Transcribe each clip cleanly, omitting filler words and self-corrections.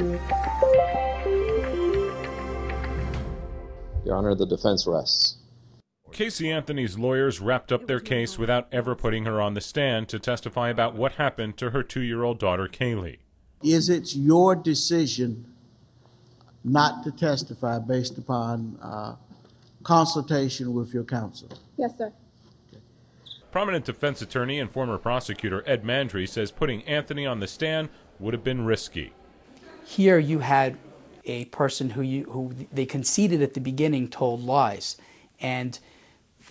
Your Honor, the defense rests. Casey Anthony's lawyers wrapped up their case without ever putting her on the stand to testify about what happened to her 2-year-old daughter, Kaylee. Is it your decision not to testify based upon consultation with your counsel? Yes, sir. Prominent defense attorney and former prosecutor Ed Mandery says putting Anthony on the stand would have been risky. Here you had a person who they conceded at the beginning told lies, and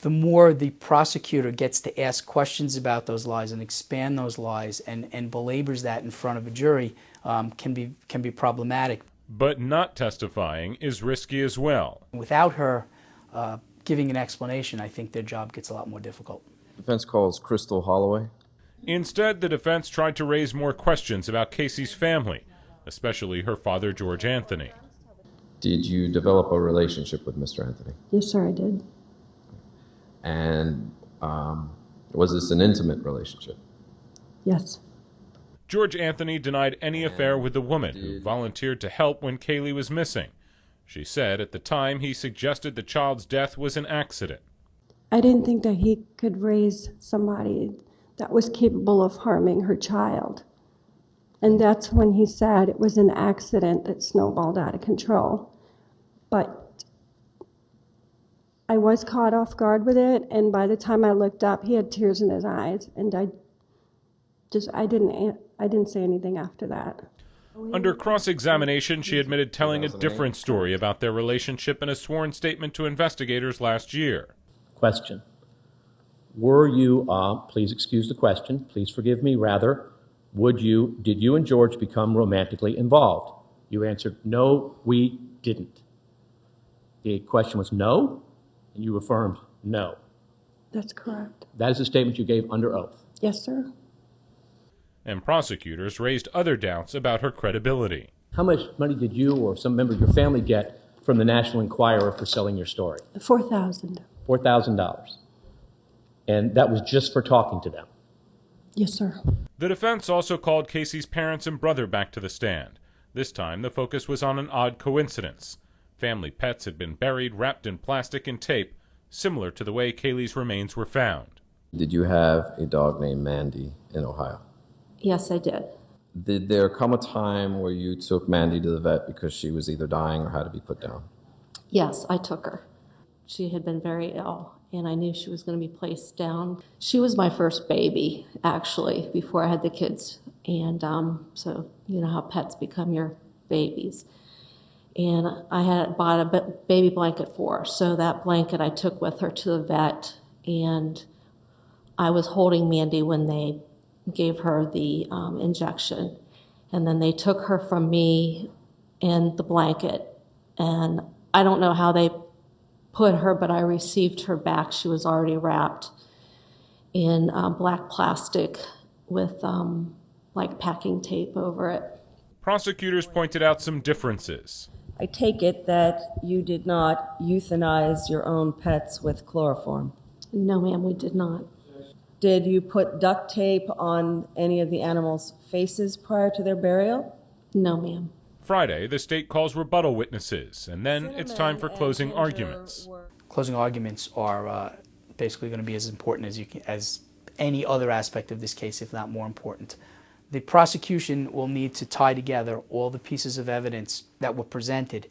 the more the prosecutor gets to ask questions about those lies and expand those lies and belabors that in front of a jury can be problematic. But not testifying is risky as well. Without her giving an explanation, I think their job gets a lot more difficult. Defense calls Crystal Holloway. Instead, the defense tried to raise more questions about Casey's family, especially her father, George Anthony. Did you develop a relationship with Mr. Anthony? Yes, sir, I did. And was this an intimate relationship? Yes. George Anthony denied any affair with the woman who volunteered to help when Kaylee was missing. She said at the time he suggested the child's death was an accident. I didn't think that he could raise somebody that was capable of harming her child. And that's when he said it was an accident that snowballed out of control. But I was caught off guard with it, and by the time I looked up, he had tears in his eyes, and I didn't say anything after that. Under cross-examination, she admitted telling a different story about their relationship in a sworn statement to investigators last year. Question. Were you, please excuse the question, please forgive me, rather, did you and George become romantically involved? You answered, no, we didn't. The question was no, and you affirmed no. That's correct. That is a statement you gave under oath. Yes, sir. And prosecutors raised other doubts about her credibility. How much money did you or some member of your family get from the National Enquirer for selling your story? $4,000. $4,000. And that was just for talking to them? Yes, sir. The defense also called Casey's parents and brother back to the stand. This time, the focus was on an odd coincidence. Family pets had been buried, wrapped in plastic and tape, similar to the way Kaylee's remains were found. Did you have a dog named Mandy in Ohio? Yes, I did. Did there come a time where you took Mandy to the vet because she was either dying or had to be put down? Yes, I took her. She had been very ill, and I knew she was going to be placed down. She was my first baby, actually, before I had the kids. And so you know how pets become your babies. And I had bought a baby blanket for her. So that blanket I took with her to the vet, and I was holding Mandy when they gave her the injection. And then they took her from me and the blanket. And I don't know how they put her, but I received her back. She was already wrapped in black plastic with like packing tape over it. Prosecutors pointed out some differences. I take it that you did not euthanize your own pets with chloroform. No, ma'am, we did not. Did you put duct tape on any of the animals' faces prior to their burial? No, ma'am. Friday, the state calls rebuttal witnesses, and then it's time for closing arguments. Closing arguments are basically going to be as important as any other aspect of this case, if not more important. The prosecution will need to tie together all the pieces of evidence that were presented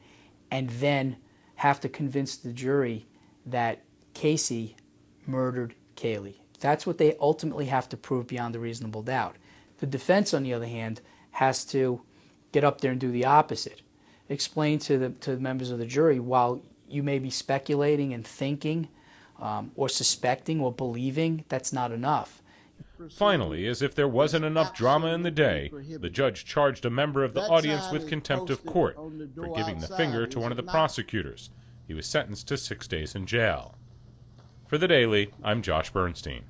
and then have to convince the jury that Casey murdered Kaylee. That's what they ultimately have to prove beyond a reasonable doubt. The defense, on the other hand, has to get up there and do the opposite. Explain to the members of the jury, while you may be speculating and thinking or suspecting or believing, that's not enough. Finally, as if there wasn't enough drama in the day, the judge charged a member of the audience with contempt of court for giving the finger to one of the prosecutors. He was sentenced to 6 days in jail. For The Daily, I'm Josh Bernstein.